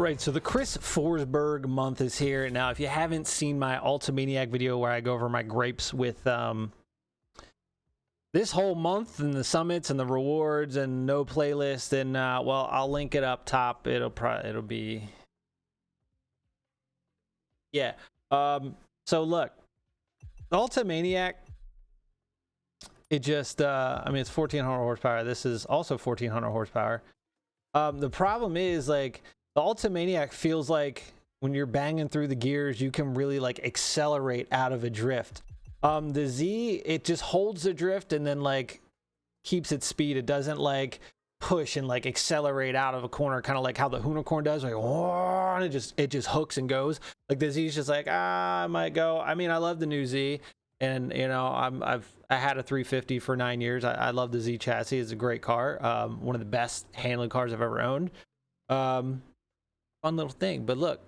Right, so the Chris Forsberg month is here. Now, if you haven't seen my Ultimaniac video where I go over my gripes with this whole month and the summits and the rewards and no playlist, and well, I'll link it up top. It'll be yeah. So look, the Ultimaniac, it just I mean, it's 1400 horsepower. This is also 1400 horsepower. The problem is, like, the Ultimaniac feels like when you're banging through the gears, you can really like accelerate out of a drift. The Z, it just holds the drift and then like keeps its speed. It doesn't like push and like accelerate out of a corner, kind of like how the Unicorn does. Like, oh, and it just hooks and goes. Like the Z is just like, I might go. I mean, I love the new Z, and you know, I had a 350 for 9 years. I love the Z chassis. It's a great car. One of the best handling cars I've ever owned. Fun little thing, but look,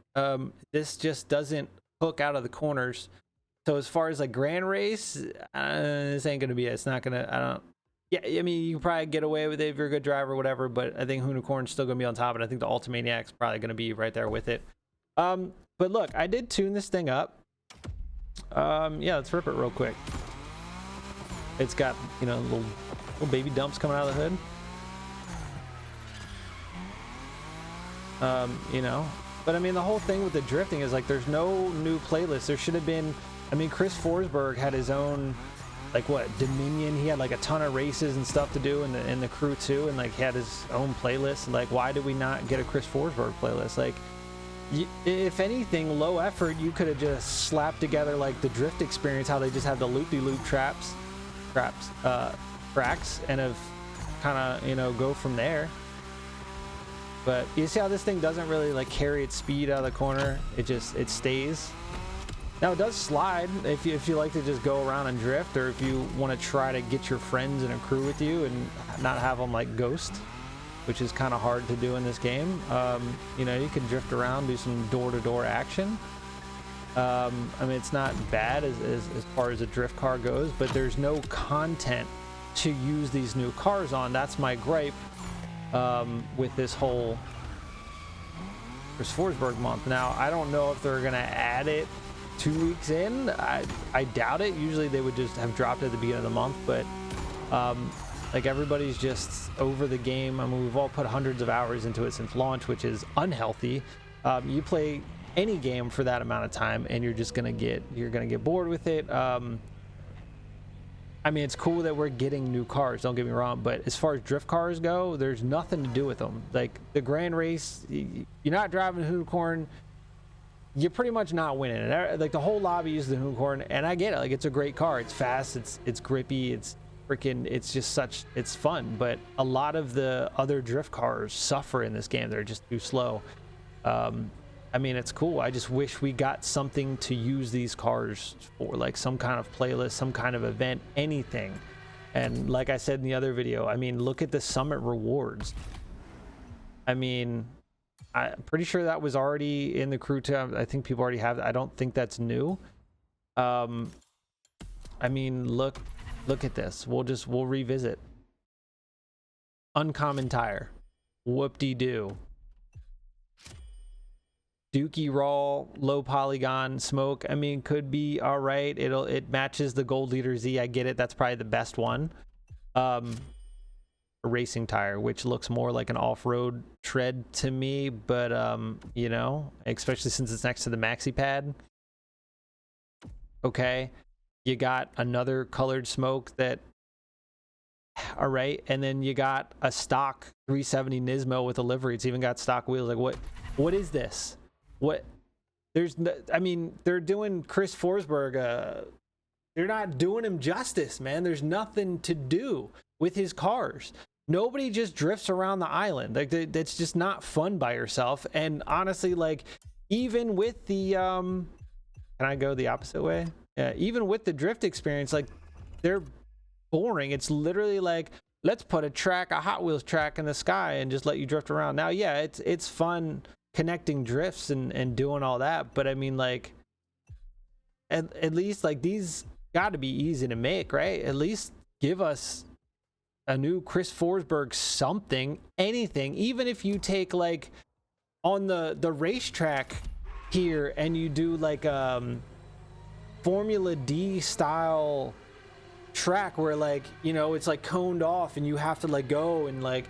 this just doesn't hook out of the corners. So as far as like grand race, this ain't gonna be it. It's not gonna, yeah, I mean, you can probably get away with it if you're a good driver or whatever, but I think Unicorn's still gonna be on top, and I think the Ultimaniac's probably gonna be right there with it. But look, I did tune this thing up. Yeah, let's rip it real quick. It's got, you know, little baby dumps coming out of the hood. You know, but I mean, the whole thing with the drifting is like, there's no new playlist. There should have been. I mean, Chris Forsberg had his own, like, what, Dominion. He had like a ton of races and stuff to do in the crew too, and like he had his own playlist. Like, why did we not get a Chris Forsberg playlist? Like, if anything, low effort, you could have just slapped together like the drift experience, how they just have the loop-de-loop tracks, and have kind of, you know, go from there. But you see how this thing doesn't really like carry its speed out of the corner. It stays. Now it does slide if you like to just go around and drift, or if you want to try to get your friends in a crew with you and not have them like ghost, which is kind of hard to do in this game. You know, you can drift around, do some door-to-door action. I mean, it's not bad as far as a drift car goes, but there's no content to use these new cars on. That's my gripe. With this whole Chris Forsberg month. Now, I don't know if they're gonna add it 2 weeks in. I doubt it. Usually they would just have dropped it at the beginning of the month, but like, everybody's just over the game. I mean, we've all put hundreds of hours into it since launch, which is unhealthy. You play any game for that amount of time and you're gonna get bored with it. I mean, it's cool that we're getting new cars, don't get me wrong, but as far as drift cars go, there's nothing to do with them. Like, the grand race, you're not driving a Unicorn, you're pretty much not winning it. Like, the whole lobby uses the Unicorn, and I get it. Like, it's a great car. It's fast, it's grippy, it's fun, but a lot of the other drift cars suffer in this game. They're just too slow. I mean, it's cool. I just wish we got something to use these cars for, like some kind of playlist, some kind of event, anything. And like I said in the other video, I mean, look at the summit rewards. I mean, I'm pretty sure that was already in the crew tab. I think people already have that. I don't think that's new. I mean, look at this. We'll revisit. Uncommon tire. Whoop-de-doo. Dookie Raw, low polygon smoke. I mean, could be all right. It matches the Gold Leader Z. I get it. That's probably the best one. A racing tire, which looks more like an off-road tread to me, but you know, especially since it's next to the maxi pad. Okay, you got another colored smoke that, all right, and then you got a stock 370 Nismo with a livery. It's even got stock wheels. Like, what is this? What? There's no, I mean, they're doing Chris Forsberg, they're not doing him justice, man. There's nothing to do with his cars. Nobody just drifts around the island. Like, that's just not fun by yourself. And honestly, like, even with the can I go the opposite way? Yeah, even with the drift experience, like, they're boring. It's literally like, let's put a Hot Wheels track in the sky and just let you drift around. Now, yeah, it's fun connecting drifts and doing all that, but I mean, like, at least, like, these got to be easy to make, right? At least give us a new Chris Forsberg something, anything, even if you take like on the racetrack here, and you do like Formula D style track where, like, you know, it's like coned off and you have to like go and like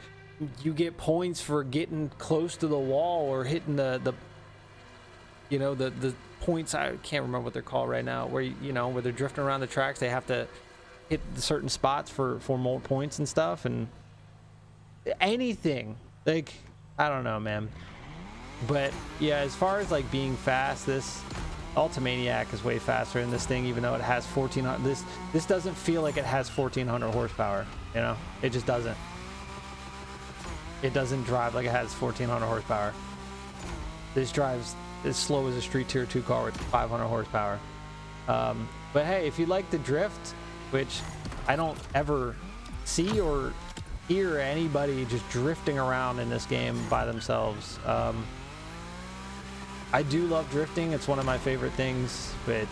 you get points for getting close to the wall or hitting the you know, the points, I can't remember what they're called right now, where you know, where they're drifting around the tracks, they have to hit certain spots for more points and stuff. And anything, like, I don't know, man. But yeah, as far as like being fast, this Ultimaniac is way faster in this thing, even though it has 1400. This doesn't feel like it has 1400 horsepower, you know? It just doesn't. It doesn't drive like it has 1400 horsepower. This drives as slow as a street tier 2 car with 500 horsepower. But hey, if you like the drift, which I don't ever see or hear anybody just drifting around in this game by themselves. I do love drifting. It's one of my favorite things, but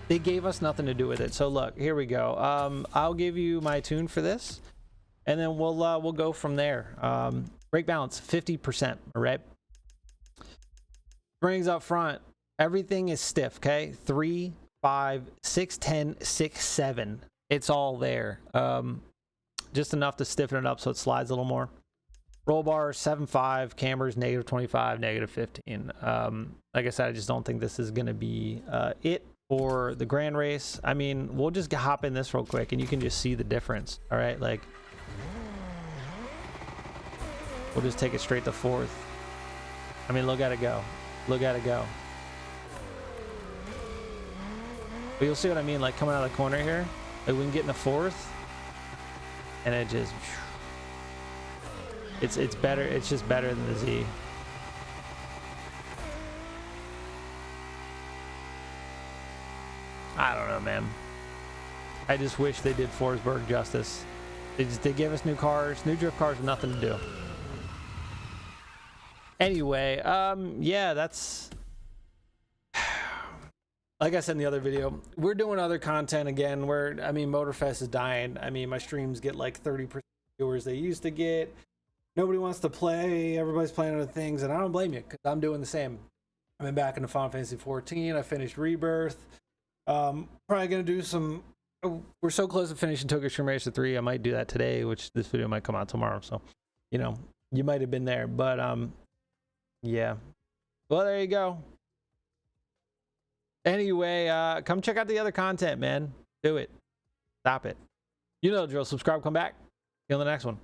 they gave us nothing to do with it. So look, here we go. I'll give you my tune for this, and then we'll go from there. Brake balance 50%. All right. Springs up front. Everything is stiff. Okay. 3, 5, 6, 10, 6, 7. It's all there. Just enough to stiffen it up so it slides a little more. Roll bar 7.5, cambers -25, -15. Like I said, I just don't think this is going to be it for the grand race. I mean, we'll just hop in this real quick and you can just see the difference. All right, like we'll just take it straight to 4th. I mean, look at it go. Look at it go. But you'll see what I mean, like coming out of the corner here, like we can get in the 4th and it just, it's better. It's just better than the Z. I don't know, man. I just wish they did Forsberg justice. They gave us new cars, new drift cars with nothing to do. Anyway, yeah, that's, like I said in the other video, we're doing other content again where, I mean, Motorfest is dying. I mean, my streams get like 30% viewers they used to get. Nobody wants to play. Everybody's playing other things, and I don't blame you because I'm doing the same. I've been back into Final Fantasy 14. I finished Rebirth. Probably going to do some... We're so close to finishing Tokyo Xtreme Racer 3. I might do that today, which this video might come out tomorrow. So, you know, you might have been there. But, yeah. Well, there you go. Anyway, come check out the other content, man. Do it. Stop it. You know the drill. Subscribe, come back. See you on the next one.